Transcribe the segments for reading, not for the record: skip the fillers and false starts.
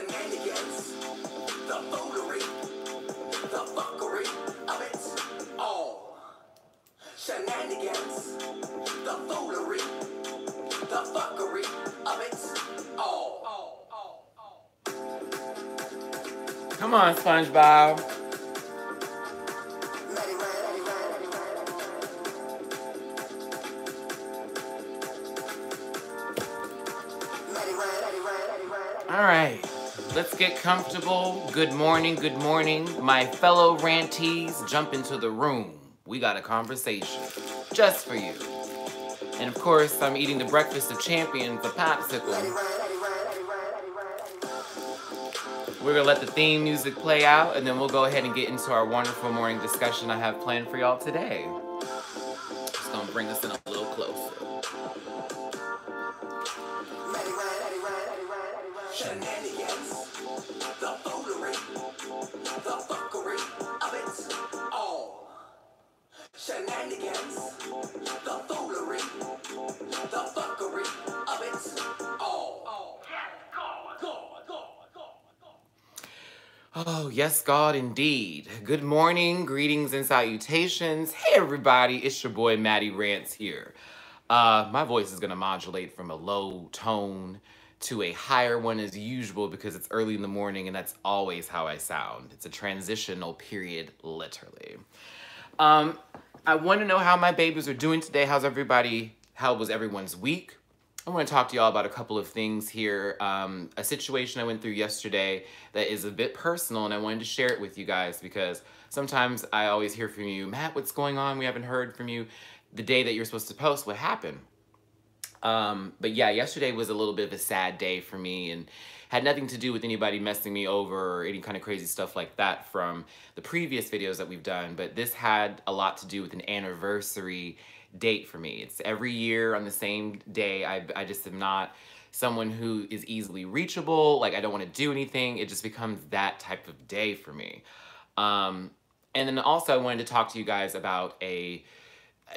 Shenanigans, the foolery, the fuckery of it all. Shenanigans, the foolery, the fuckery of it all. Come on, SpongeBob. All right, let's get comfortable. Good morning, my fellow rantees. Jump into the room. We got a conversation just for you. And of course, I'm eating the breakfast of champions, the popsicle. We're gonna let the theme music play out, and then we'll go ahead and get into our wonderful morning discussion I have planned for y'all today. Just gonna bring us in a little closer. Shenanigans, the foolery, the fuckery of it all. Shenanigans, the foolery, the fuckery of it all. Oh, yes, God, indeed. Good morning, greetings and salutations. Hey, everybody, it's your boy Matty Rants here. My voice is gonna modulate from a low tone to a higher one as usual because it's early in the morning and that's always how I sound. It's a transitional period, literally. I want to know how my babies are doing today. How was everyone's week? I want to talk to y'all about a couple of things here. A situation I went through yesterday that is a bit personal, and I wanted to share it with you guys because sometimes I always hear from you, Matt, what's going on? We haven't heard from you the day that you're supposed to post. What happened? But yeah, yesterday was a little bit of a sad day for me and had nothing to do with anybody messing me over or any kind of crazy stuff like that from the previous videos that we've done. But this had a lot to do with an anniversary date for me. It's every year on the same day. I just am not someone who is easily reachable. Like, I don't want to do anything. It just becomes that type of day for me. And then also I wanted to talk to you guys about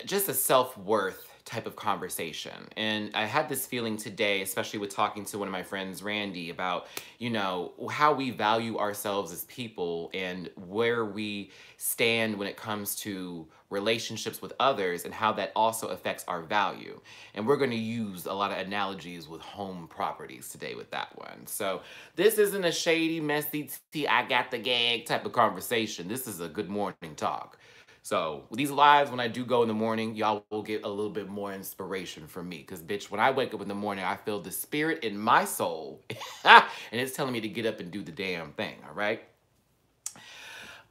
just a self-worth type of conversation. And I had this feeling today, especially with talking to one of my friends, Randy, about, you know, how we value ourselves as people and where we stand when it comes to relationships with others and how that also affects our value. And we're going to use a lot of analogies with home properties today with that one. So this isn't a shady, messy, I got the gag type of conversation. This is a good morning talk. So with these lives, when I do go in the morning, y'all will get a little bit more inspiration from me. Because, bitch, when I wake up in the morning, I feel the spirit in my soul. And it's telling me to get up and do the damn thing, all right?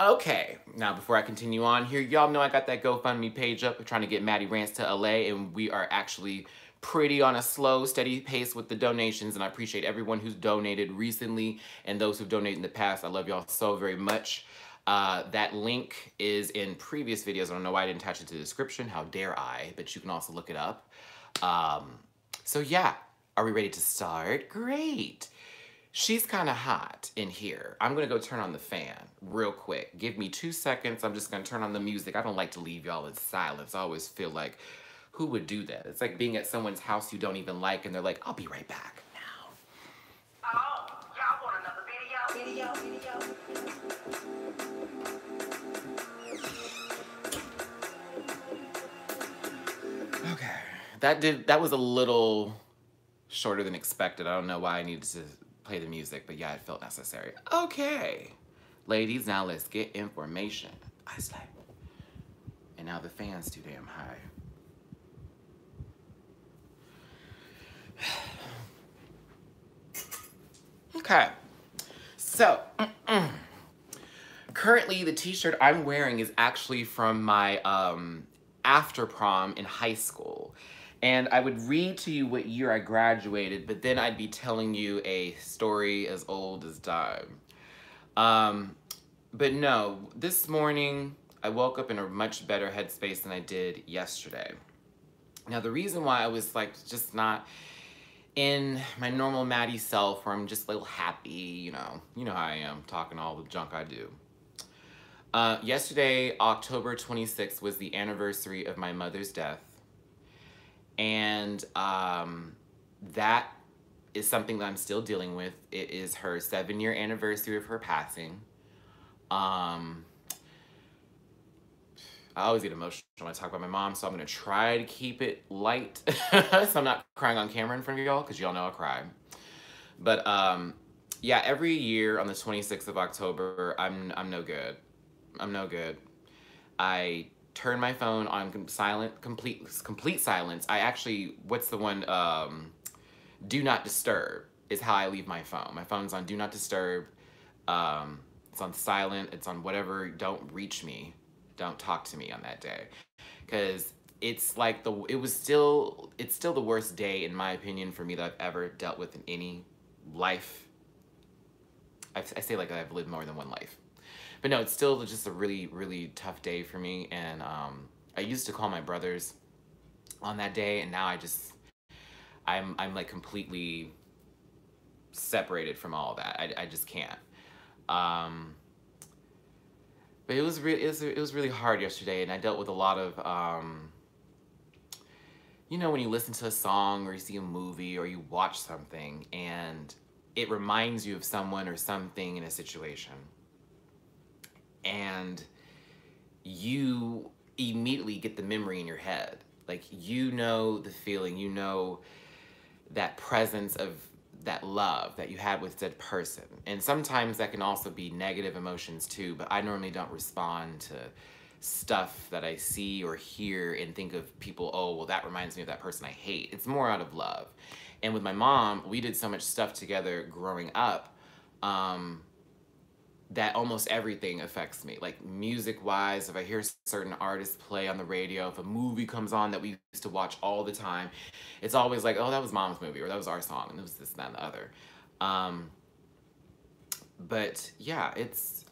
Okay, now before I continue on here, y'all know I got that GoFundMe page up. We're trying to get Matty Rants to LA, and we are actually pretty on a slow, steady pace with the donations, and I appreciate everyone who's donated recently and those who've donated in the past. I love y'all so very much. That link is in previous videos. I don't know why I didn't attach it to the description. How dare I? But you can also look it up. So yeah, are we ready to start? Great. She's kind of hot in here. I'm going to go turn on the fan real quick. Give me 2 seconds. I'm just going to turn on the music. I don't like to leave y'all in silence. I always feel like, who would do that? It's like being at someone's house you don't even like, and they're like, I'll be right back now. Oh, y'all want another video? Okay, that was a little shorter than expected. I don't know why I needed to play the music, but yeah, it felt necessary. Okay, ladies, now let's get information. I slay. And now the fan's too damn high. Okay, so currently the t-shirt I'm wearing is actually from my after prom in high school. And I would read to you what year I graduated, but then I'd be telling you a story as old as time. But no, this morning I woke up in a much better headspace than I did yesterday. Now the reason why I was like just not in my normal Maddie self, where I'm just a little happy, you know how I am, talking all the junk I do. Yesterday, October 26th, was the anniversary of my mother's death. And that is something that I'm still dealing with. It is her 7-year anniversary of her passing. I always get emotional when I talk about my mom, so I'm going to try to keep it light so I'm not crying on camera in front of y'all, because y'all know I cry. But yeah, every year on the 26th of October, I'm no good. I'm no good. I turn my phone on silent, complete silence. I actually, what's the one? Do not disturb is how I leave my phone. My phone's on do not disturb. It's on silent. It's on whatever. Don't reach me. Don't talk to me on that day, because it's like it's still the worst day in my opinion for me that I've ever dealt with in any life. I say like I've lived more than one life, but no, it's still just a really, really tough day for me. And I used to call my brothers on that day, and now I'm like completely separated from all that. I just can't. But it was really hard yesterday, and I dealt with a lot of you know, when you listen to a song or you see a movie or you watch something and it reminds you of someone or something in a situation, and you immediately get the memory in your head. Like, you know the feeling, you know that presence of that love that you had with that person. And sometimes that can also be negative emotions too, but I normally don't respond to stuff that I see or hear and think of people, oh, well, that reminds me of that person I hate. It's more out of love. And with my mom, we did so much stuff together growing up, that almost everything affects me. Like, music-wise, if I hear certain artists play on the radio, if a movie comes on that we used to watch all the time, it's always like, oh, that was Mom's movie, or that was our song, and it was this, that, and the other. But yeah,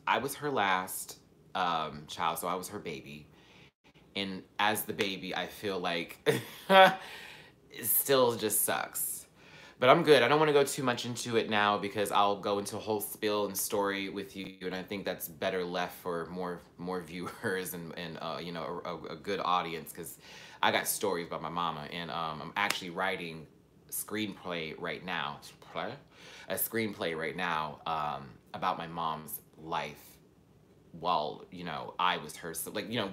I was her last child, so I was her baby. And as the baby, I feel like it still just sucks. But I'm good. I don't want to go too much into it now, because I'll go into a whole spill and story with you, and I think that's better left for more viewers and you know, a good audience, because I got stories about my mama, and I'm actually writing a screenplay right now about my mom's life while, you know, I was her, so, like, you know,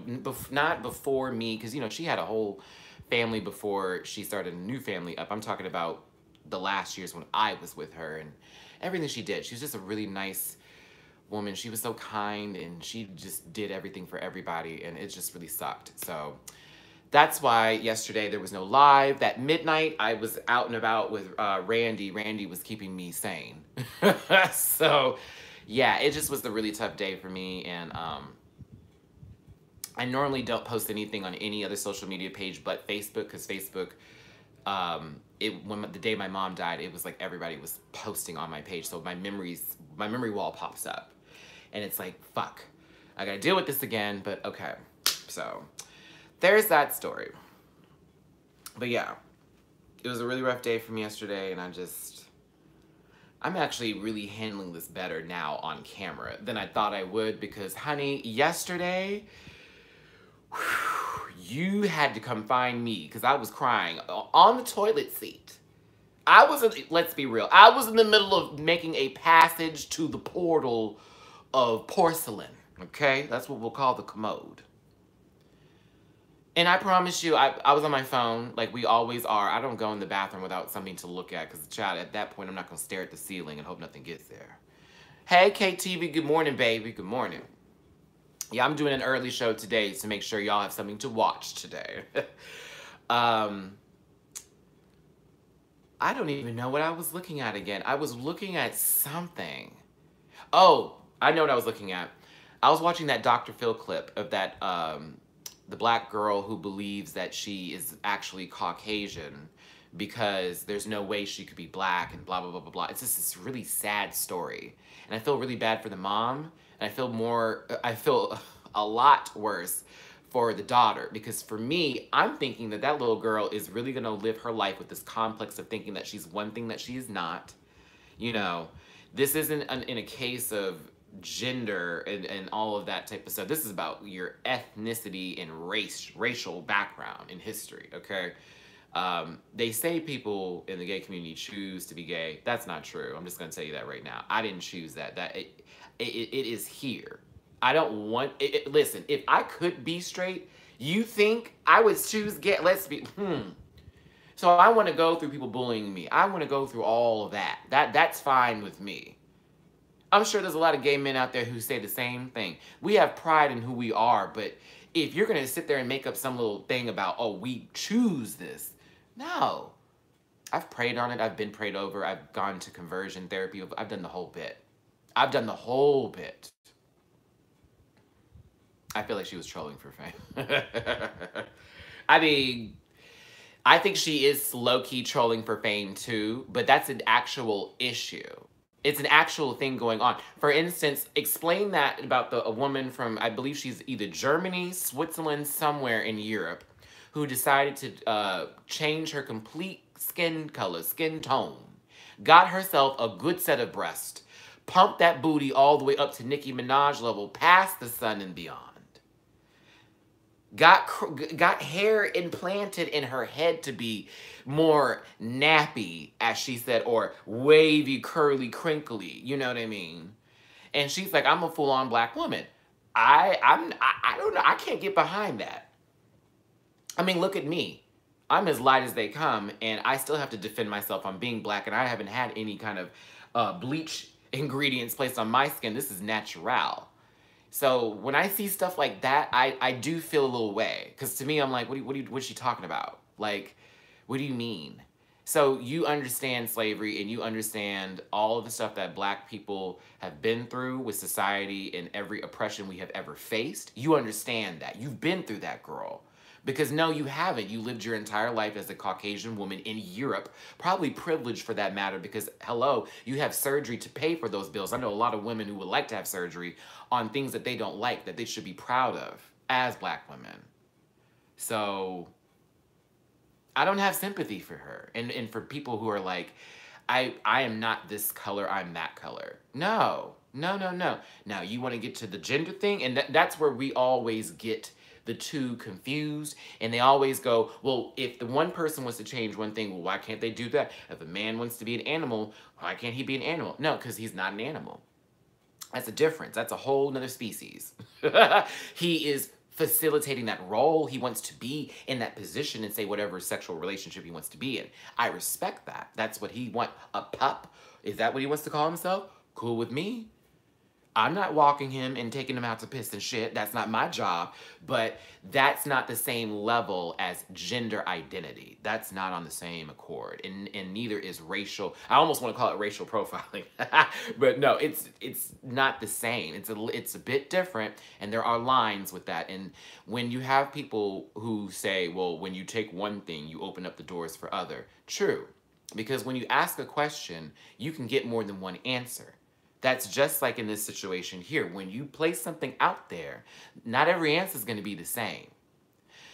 not before me, because, you know, she had a whole family before she started a new family up. I'm talking about the last years when I was with her and everything she did. She was just a really nice woman. She was so kind, and she just did everything for everybody, and it just really sucked. So that's why yesterday there was no live. That midnight, I was out and about with Randy. Randy was keeping me sane. So yeah, it just was a really tough day for me. And I normally don't post anything on any other social media page but Facebook, because Facebook, when the day my mom died, it was like everybody was posting on my page, so my memory wall pops up, and it's like, fuck, I gotta deal with this again. But okay, so there's that story. But yeah, it was a really rough day for me yesterday, and I'm actually really handling this better now on camera than I thought I would, because honey, yesterday, you had to come find me, because I was crying on the toilet seat. Let's be real, I was in the middle of making a passage to the portal of porcelain, okay? That's what we'll call the commode. And I promise you, I was on my phone, like we always are. I don't go in the bathroom without something to look at, because, child, at that point, I'm not going to stare at the ceiling and hope nothing gets there. Hey, KTV, good morning, baby. Good morning. Yeah, I'm doing an early show today to make sure y'all have something to watch today. I don't even know what I was looking at again. I was looking at something. Oh, I know what I was looking at. I was watching that Dr. Phil clip of that, the black girl who believes that she is actually Caucasian because there's no way she could be black and blah, blah, blah, blah, blah. It's just this really sad story. And I feel really bad for the mom. And I feel a lot worse for the daughter, because for me, I'm thinking that that little girl is really gonna live her life with this complex of thinking that she's one thing that she is not. You know, this isn't in a case of gender and all of that type of stuff. This is about your ethnicity and racial background in history, okay? They say people in the gay community choose to be gay. That's not true. I'm just going to tell you that right now. I didn't choose that. It is here. I don't want it. Listen, if I could be straight, you think I would choose gay? Let's be. So I want to go through people bullying me. I want to go through all of that. That's fine with me. I'm sure there's a lot of gay men out there who say the same thing. We have pride in who we are, but if you're going to sit there and make up some little thing about, oh, we choose this. No. I've prayed on it. I've been prayed over. I've gone to conversion therapy. I've done the whole bit. I've done the whole bit. I feel like she was trolling for fame. I mean, I think she is low-key trolling for fame too, but that's an actual issue. It's an actual thing going on. For instance, explain that about a woman from, I believe she's either Germany, Switzerland, somewhere in Europe, who decided to change her complete skin color, skin tone, got herself a good set of breasts, pumped that booty all the way up to Nicki Minaj level, past the sun and beyond. Got hair implanted in her head to be more nappy, as she said, or wavy, curly, crinkly. You know what I mean? And she's like, I'm a full-on black woman. I don't know. I can't get behind that. I mean, look at me. I'm as light as they come, and I still have to defend myself on being black, and I haven't had any kind of bleach ingredients placed on my skin. This is natural. So when I see stuff like that, I do feel a little way. Because to me, I'm like, what's she talking about? Like, what do you mean? So you understand slavery and you understand all of the stuff that black people have been through with society and every oppression we have ever faced. You understand that. You've been through that, girl. Because no, you haven't. You lived your entire life as a Caucasian woman in Europe, probably privileged for that matter, because, hello, you have surgery to pay for those bills. I know a lot of women who would like to have surgery on things that they don't like, that they should be proud of as black women. So I don't have sympathy for her. And for people who are like, I am not this color, I'm that color. No. Now, you want to get to the gender thing, and that's where we always get the two confused, and they always go, well, if the one person wants to change one thing, well, why can't they do that? If a man wants to be an animal, why can't he be an animal? No, because he's not an animal. That's a difference. That's a whole nother species. He is facilitating that role. He wants to be in that position and say whatever sexual relationship he wants to be in. I respect that. That's what he wants. A pup? Is that what he wants to call himself? Cool with me. I'm not walking him and taking him out to piss and shit. That's not my job. But that's not the same level as gender identity. That's not on the same accord. And neither is racial. I almost want to call it racial profiling. But no, it's not the same. It's a bit different. And there are lines with that. And when you have people who say, well, when you take one thing, you open up the doors for other. True. Because when you ask a question, you can get more than one answer. That's just like in this situation here. When you place something out there, not every answer is going to be the same.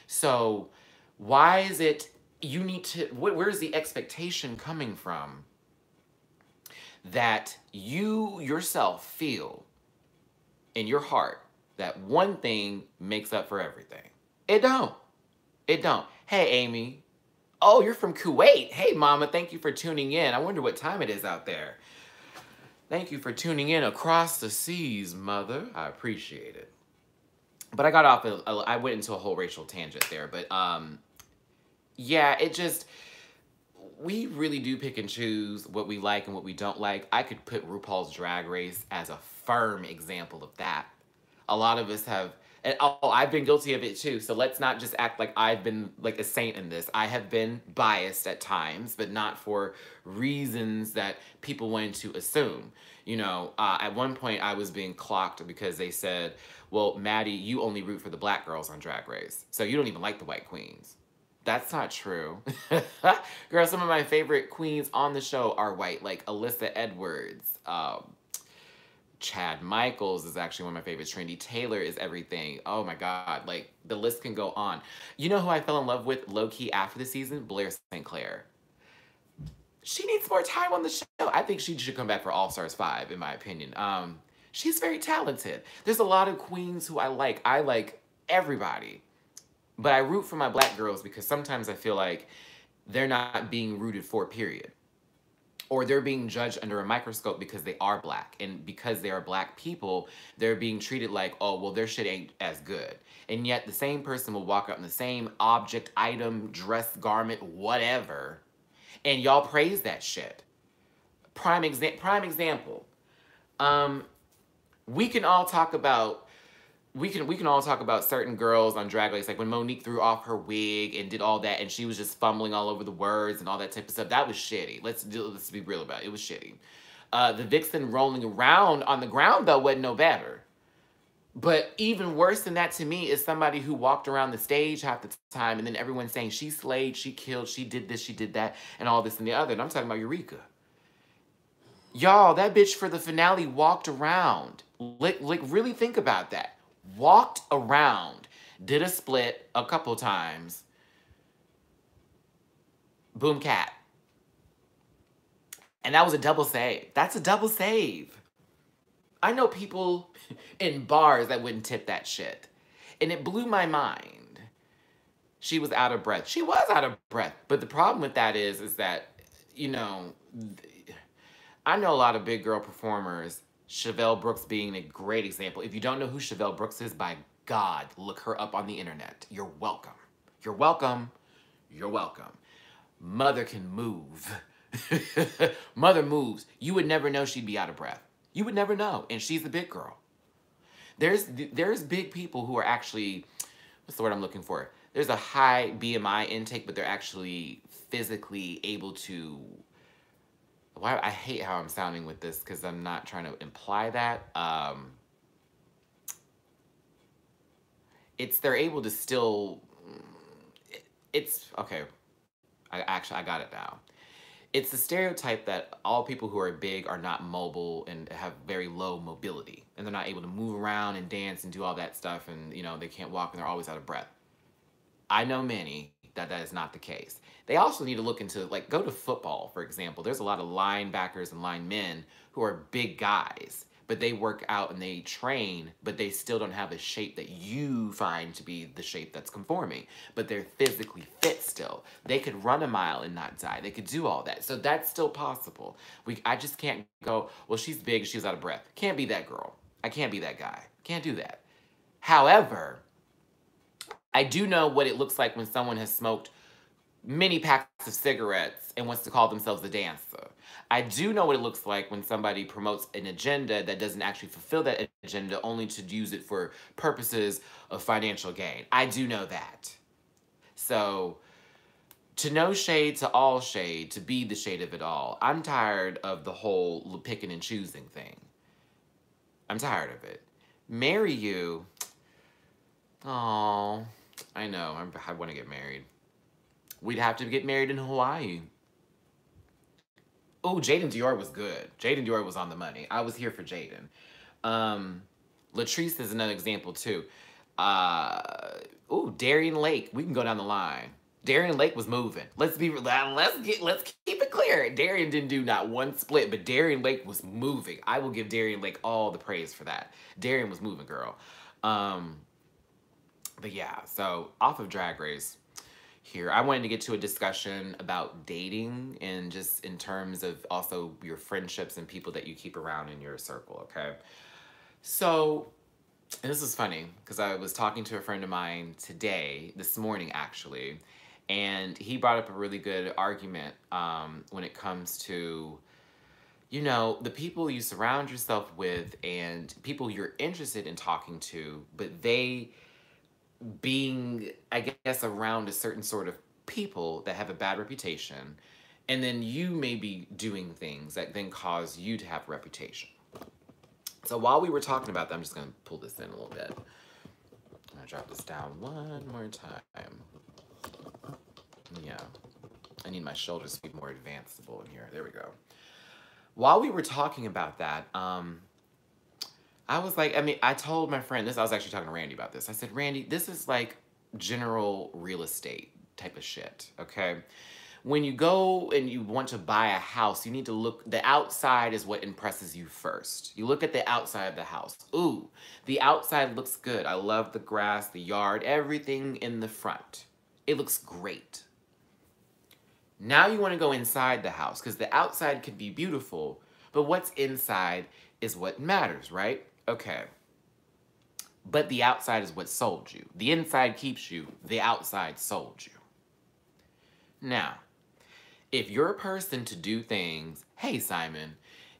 So why is it you need to, where's the expectation coming from that you yourself feel in your heart that one thing makes up for everything? It don't. It don't. Hey, Amy. Oh, you're from Kuwait. Hey, Mama, thank you for tuning in. I wonder what time it is out there. Thank you for tuning in across the seas, Mother. I appreciate it. But I got off, I went into a whole racial tangent there. But, yeah, it just, we really do pick and choose what we like and what we don't like. I could put RuPaul's Drag Race as a firm example of that. A lot of us have, and I've been guilty of it too. So let's not just act like I've been like a saint in this. I have been biased at times, but not for reasons that people wanted to assume. You know, at one point I was being clocked because they said, well, Maddie, you only root for the black girls on Drag Race. So you don't even like the white queens. That's not true. Girl, some of my favorite queens on the show are white, like Alyssa Edwards, Chad Michaels is actually one of my favorites. Trinity Taylor is everything. Oh my God, like the list can go on. You know who I fell in love with low-key after the season? Blair St. Clair. She needs more time on the show. I think she should come back for All Stars 5, in my opinion. She's very talented. There's a lot of queens who I like. I like everybody. But I root for my black girls because sometimes I feel like they're not being rooted for, period. Or they're being judged under a microscope because they are black. And because they are black people, they're being treated like, oh, well, their shit ain't as good. And yet the same person will walk out in the same object, item, dress, garment, whatever, and y'all praise that shit. Prime example. Um, we can all talk about we can all talk about certain girls on Drag Race, like when Monique threw off her wig and did all that, and she was just fumbling all over the words and all that type of stuff. That was shitty. Let's be real about it. It was shitty. The vixen rolling around on the ground though wasn't no better. But even worse than that to me is somebody who walked around the stage half the time, and then everyone's saying she slayed, she killed, she did this, she did that, and all this and the other. And I'm talking about Eureka. Y'all, that bitch for the finale walked around. Like, really think about that. Walked around, did a split a couple times. Boom, cat. And that was a double save. That's a double save. I know people in bars that wouldn't tip that shit. And it blew my mind. She was out of breath. She was out of breath. But the problem with that is that, you know, I know a lot of big girl performers, Chevelle Brooks being a great example. If you don't know who Chevelle Brooks is, by God, look her up on the internet. You're welcome. You're welcome. You're welcome. Mother can move. Mother moves. You would never know she'd be out of breath. You would never know. And she's a big girl. There's big people who are actually, what's the word I'm looking for? There's a high BMI intake, but they're actually physically able to, I hate how I'm sounding with this because I'm not trying to imply that. They're able to still, okay. I got it now. It's the stereotype that all people who are big are not mobile and have very low mobility. And they're not able to move around and dance and do all that stuff. And, you know, they can't walk and they're always out of breath. I know many that is not the case. They also need to look into, like, go to football, for example. There's a lot of linebackers and linemen who are big guys, but they work out and they train, but they still don't have a shape that you find to be the shape that's conforming. But they're physically fit still. They could run a mile and not die. They could do all that. So that's still possible. I just can't go, well, she's big, she's out of breath. Can't be that girl. I can't be that guy. Can't do that. However, I do know what it looks like when someone has smoked many packs of cigarettes and wants to call themselves a dancer. I do know what it looks like when somebody promotes an agenda that doesn't actually fulfill that agenda, only to use it for purposes of financial gain. I do know that. So, to no shade to all shade, to be the shade of it all, I'm tired of the whole picking and choosing thing. I'm tired of it. Marry you. Oh, I know. I want to get married. We'd have to get married in Hawaii. Oh, Jaden Dior was good. Jaden Dior was on the money. I was here for Jaden. Latrice is another example too. Darian Lake. We can go down the line. Darian Lake was moving. Let's keep it clear. Darian didn't do not one split, but Darian Lake was moving. I will give Darian Lake all the praise for that. Darian was moving, girl. But yeah, so off of Drag Race here, I wanted to get to a discussion about dating and just in terms of also your friendships and people that you keep around in your circle, okay? So, and this is funny because I was talking to a friend of mine this morning actually, and he brought up a really good argument when it comes to, you know, the people you surround yourself with and people you're interested in talking to, but they being, I guess, around a certain sort of people that have a bad reputation, and then you may be doing things that then cause you to have a reputation. So while we were talking about that, I'm just going to pull this in a little bit. I'm going to drop this down one more time. Yeah. I need my shoulders to be more advanceable in here. There we go. While we were talking about that, I was like, I told my friend this. I was actually talking to Randy about this. I said, Randy, this is like general real estate type of shit, okay? When you go and you want to buy a house, you need to look, the outside is what impresses you first. You look at the outside of the house. Ooh, the outside looks good. I love the grass, the yard, everything in the front. It looks great. Now you want to go inside the house because the outside could be beautiful, but what's inside is what matters, right? Okay. But the outside is what sold you. The inside keeps you, the outside sold you. Now, if you're a person to do things, hey Simon,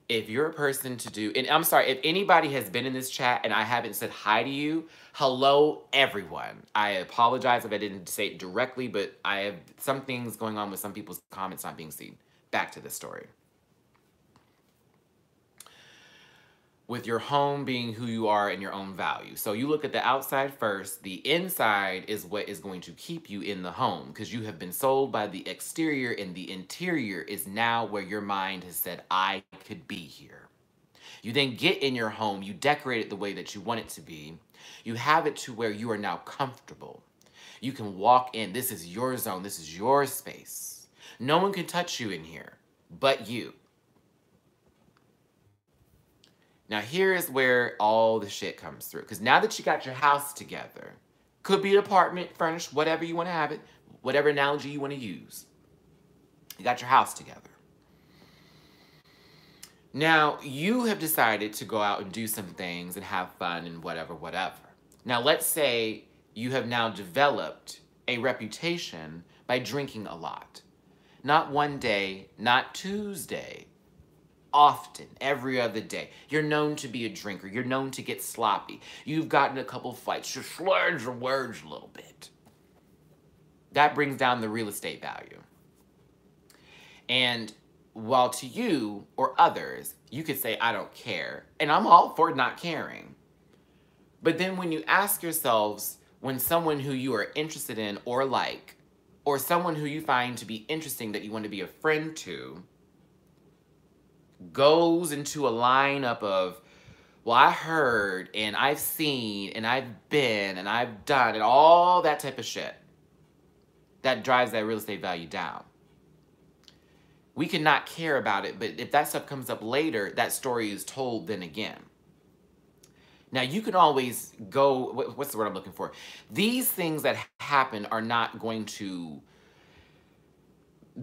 if you're a person to do, and I'm sorry, if anybody has been in this chat and I haven't said hi to you, hello everyone. I apologize if I didn't say it directly, but I have some things going on with some people's comments not being seen. Back to the story. With your home being who you are and your own value. So you look at the outside first. The inside is what is going to keep you in the home because you have been sold by the exterior, and the interior is now where your mind has said, I could be here. You then get in your home, you decorate it the way that you want it to be. You have it to where you are now comfortable. You can walk in. This is your zone. This is your space. No one can touch you in here but you. Now here is where all the shit comes through. Because now that you got your house together, could be an apartment, furnished, whatever you want to have it, whatever analogy you want to use. You got your house together. Now you have decided to go out and do some things and have fun and whatever. Now let's say you have now developed a reputation by drinking a lot. Not one day, not Tuesday. Often, every other day. You're known to be a drinker. You're known to get sloppy. You've gotten a couple fights. You slurred your words a little bit. That brings down the real estate value. And while to you or others, you could say, I don't care. And I'm all for not caring. But then when you ask yourselves, when someone who you are interested in or like, or someone who you find to be interesting that you want to be a friend to, goes into a lineup of, well, I heard and I've seen and I've been and I've done and all that type of shit, that drives that real estate value down. We cannot care about it, but if that stuff comes up later, that story is told then again. Now, you can always go, what's the word I'm looking for? These things that happen are not going to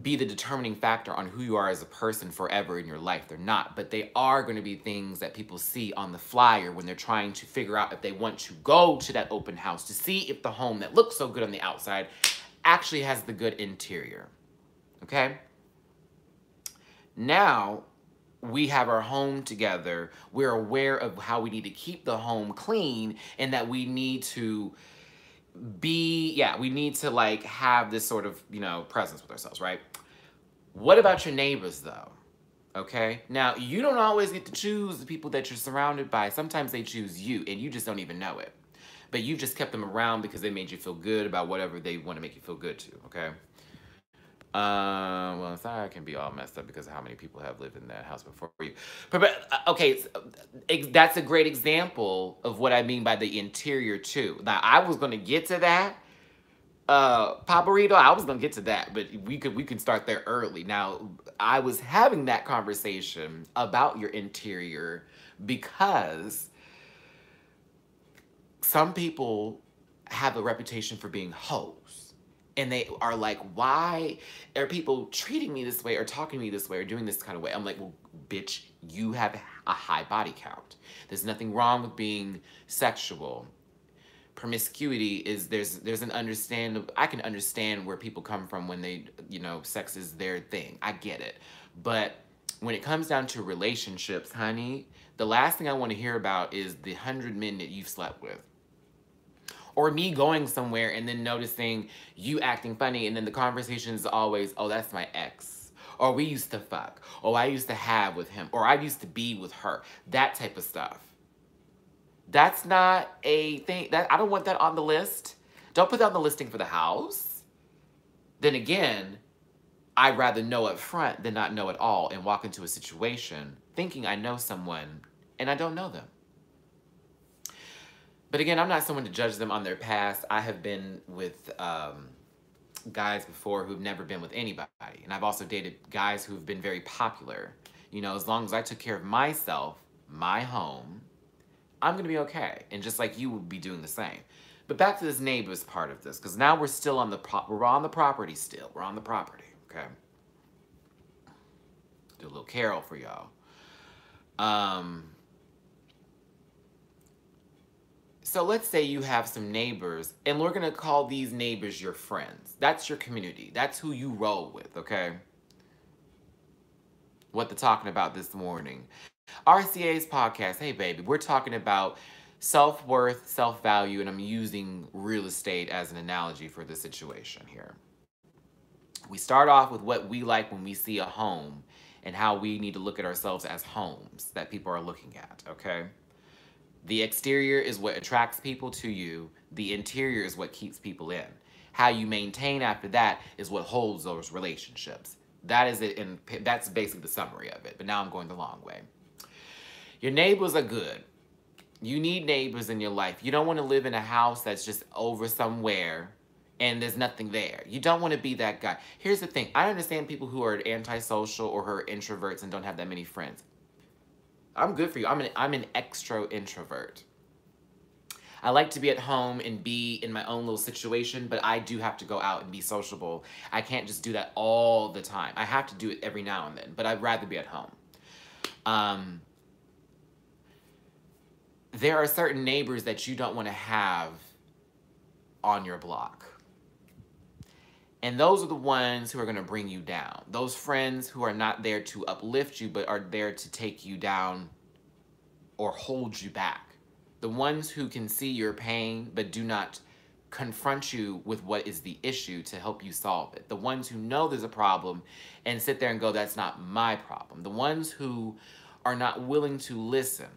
be the determining factor on who you are as a person forever in your life. They're not, but they are going to be things that people see on the flyer when they're trying to figure out if they want to go to that open house to see if the home that looks so good on the outside actually has the good interior. Okay? Now, we have our home together. We're aware of how we need to keep the home clean and that we need to we need to like have this sort of, presence with ourselves, right? What about your neighbors though? Okay? Now, you don't always get to choose the people that you're surrounded by. Sometimes they choose you and you just don't even know it. But you just kept them around because they made you feel good about whatever they want to make you feel good to, okay? Well, inside can be all messed up because of how many people have lived in that house before you. But okay, that's a great example of what I mean by the interior too. Now, I was going to get to that, Paparito. I was going to get to that, but we could start there early. Now, I was having that conversation about your interior because some people have a reputation for being hoes. And they are like, why are people treating me this way or talking to me this way or doing this kind of way? I'm like, well, bitch, you have a high body count. There's nothing wrong with being sexual. Promiscuity is, there's an understand, I can understand where people come from when they, sex is their thing. I get it. But when it comes down to relationships, honey, the last thing I want to hear about is the 100 men that you've slept with. Or me going somewhere and then noticing you acting funny and then the conversation is always, oh, that's my ex. Or we used to fuck. Or I used to have with him. Or I used to be with her. That type of stuff. That's not a thing. I don't want that on the list. Don't put that on the listing for the house. Then again, I'd rather know up front than not know at all and walk into a situation thinking I know someone and I don't know them. But again, I'm not someone to judge them on their past. I have been with guys before who've never been with anybody. And I've also dated guys who've been very popular. As long as I took care of myself, my home, I'm going to be okay. And just like you would be doing the same. But back to this neighbors part of this. Because now we're still on the property still. We're on the property, okay? Do a little carol for y'all. So let's say you have some neighbors, and we're going to call these neighbors your friends. That's your community. That's who you roll with, okay? What they're talking about this morning. RCA's podcast, hey baby, we're talking about self-worth, self-value, and I'm using real estate as an analogy for the situation here. We start off with what we like when we see a home and how we need to look at ourselves as homes that people are looking at, okay? The exterior is what attracts people to you. The interior is what keeps people in. How you maintain after that is what holds those relationships. That is it, and that's basically the summary of it. But now I'm going the long way. Your neighbors are good. You need neighbors in your life. You don't want to live in a house that's just over somewhere and there's nothing there. You don't want to be that guy. Here's the thing. I understand people who are antisocial or who are introverts and don't have that many friends. I'm good for you. I'm an extro introvert. I like to be at home and be in my own little situation, but I do have to go out and be sociable. I can't just do that all the time. I have to do it every now and then, but I'd rather be at home. There are certain neighbors that you don't want to have on your block. And those are the ones who are going to bring you down. Those friends who are not there to uplift you, but are there to take you down or hold you back. The ones who can see your pain, but do not confront you with what is the issue to help you solve it. The ones who know there's a problem and sit there and go, that's not my problem. The ones who are not willing to listen.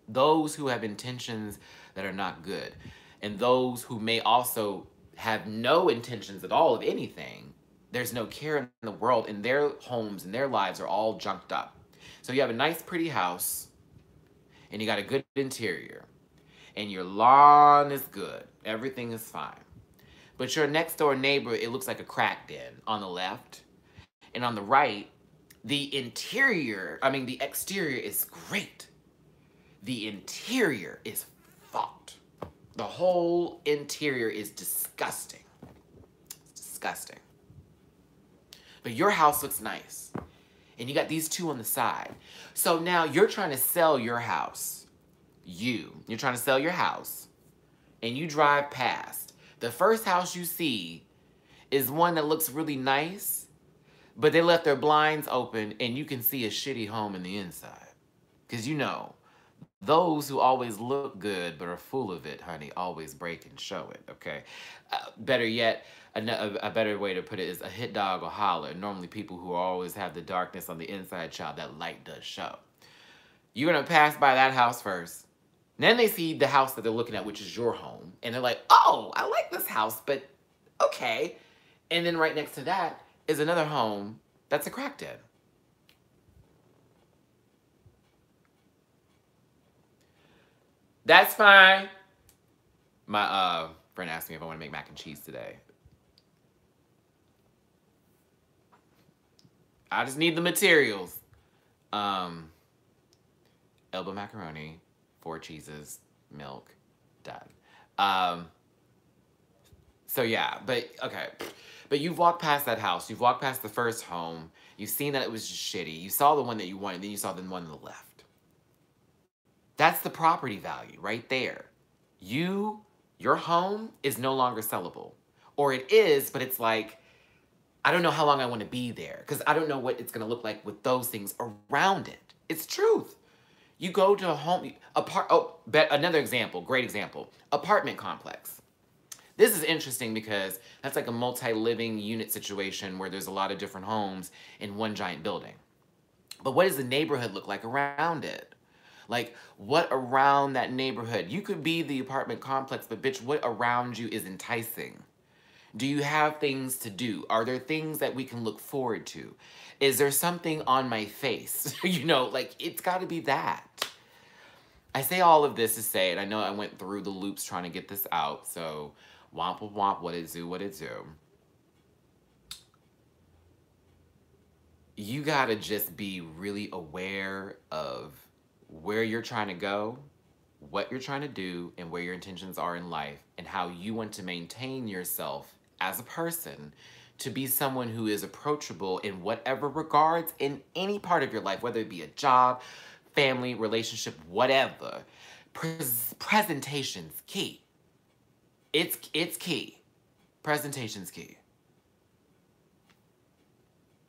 Those who have intentions that are not good. And those who may also have no intentions at all of anything. There's no care in the world, and their homes and their lives are all junked up. So you have a nice, pretty house, and you got a good interior, and your lawn is good. Everything is fine. But your next door neighbor, it looks like a crack den on the left, and on the right, the exterior is great. The interior is fucked. The whole interior is disgusting. It's disgusting. But your house looks nice. And you got these two on the side. So now you're trying to sell your house. You're trying to sell your house. And you drive past. The first house you see is one that looks really nice, but they left their blinds open and you can see a shitty home in the inside. Because you know, those who always look good but are full of it, honey, always break and show it, okay? Better yet, a better way to put it is a hit dog will holler. Normally people who always have the darkness on the inside, child, that light does show. You're going to pass by that house first. Then they see the house that they're looking at, which is your home. And they're like, oh, I like this house, but okay. And then right next to that is another home that's a crack den. That's fine. My friend asked me if I want to make mac and cheese today. I just need the materials. Elbow macaroni, 4 cheeses, milk, done. So yeah, but okay. But you've walked past that house. You've walked past the first home. You've seen that it was just shitty. You saw the one that you wanted, then you saw the one on the left. That's the property value right there. Your home is no longer sellable. Or it is, but it's like, I don't know how long I want to be there because I don't know what it's going to look like with those things around it. It's truth. You go to a home, another example, great example, apartment complex. This is interesting because that's like a multi-living unit situation where there's a lot of different homes in one giant building. But what does the neighborhood look like around it? Like, what around that neighborhood? You could be the apartment complex, but bitch, what around you is enticing? Do you have things to do? Are there things that we can look forward to? Is there something on my face? You know, like, it's got to be that. I say all of this to say, and I know I went through the loops trying to get this out, so womp womp, what it do, what it do. You got to just be really aware of where you're trying to go, what you're trying to do, and where your intentions are in life, and how you want to maintain yourself as a person to be someone who is approachable in whatever regards in any part of your life, whether it be a job, family, relationship, whatever. Presentation's key. It's key. Presentation's key.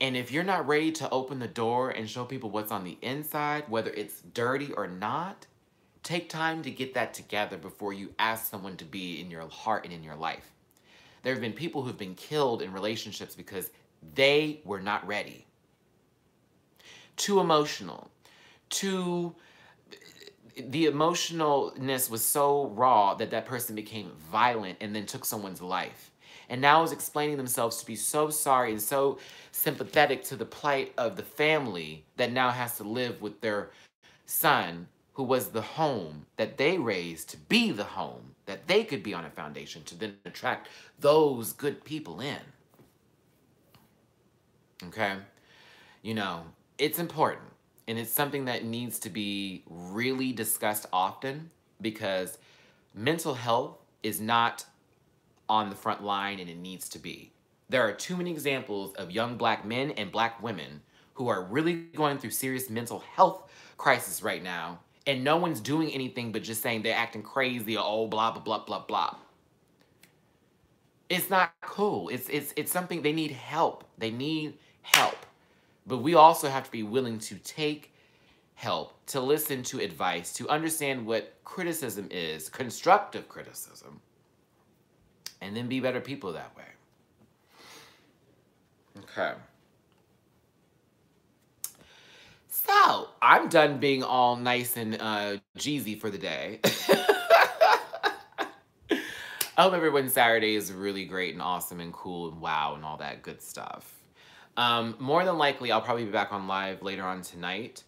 And if you're not ready to open the door and show people what's on the inside, whether it's dirty or not, take time to get that together before you ask someone to be in your heart and in your life. There have been people who've been killed in relationships because they were not ready. Too emotional. The emotionalness was so raw that that person became violent and then took someone's life. And now is explaining themselves to be so sorry and so sympathetic to the plight of the family that now has to live with their son, who was the home that they raised to be the home that they could be on a foundation to then attract those good people in. Okay? You know, it's important. And it's something that needs to be really discussed often, because mental health is not on the front line, and it needs to be. There are too many examples of young black men and black women who are really going through serious mental health crisis right now, and no one's doing anything but just saying they're acting crazy or oh blah blah blah blah blah. It's not cool. It's something they need help. They need help. But we also have to be willing to take help, to listen to advice, to understand what criticism is, constructive criticism, and then be better people that way. Okay. So, I'm done being all nice and Jeezy for the day. I hope everyone's Saturday is really great and awesome and cool and wow and all that good stuff. More than likely, I'll probably be back on live later on tonight.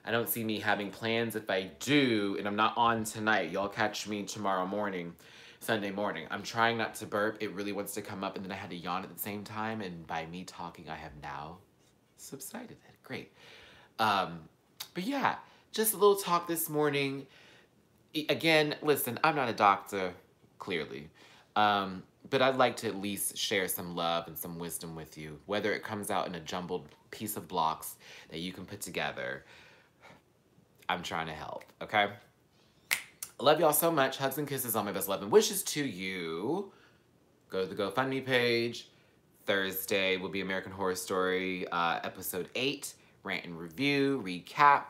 I don't see me having plans. If I do, and I'm not on tonight, y'all catch me tomorrow morning, Sunday morning. I'm trying not to burp. It really wants to come up, and then I had to yawn at the same time, and by me talking, I have now subsided it. Great. But yeah, just a little talk this morning. Again, listen, I'm not a doctor, clearly. But I'd like to at least share some love and some wisdom with you, whether it comes out in a jumbled piece of blocks that you can put together. I'm trying to help, okay? I love y'all so much. Hugs and kisses, all my best love and wishes to you. Go to the GoFundMe page. Thursday will be American Horror Story, episode 8, rant and review, recap.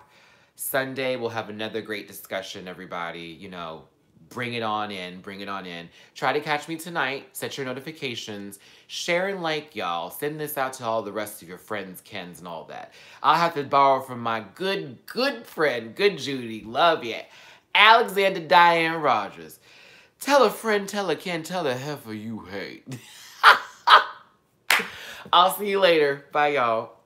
Sunday, we'll have another great discussion, everybody. You know, bring it on in, bring it on in. Try to catch me tonight. Set your notifications. Share and like, y'all. Send this out to all the rest of your friends, Kens, and all that. I'll have to borrow from my good friend, good Judy, love ya, Alexander Diane Rogers. Tell a friend, tell a Ken, tell a heifer you hate. I'll see you later. Bye, y'all.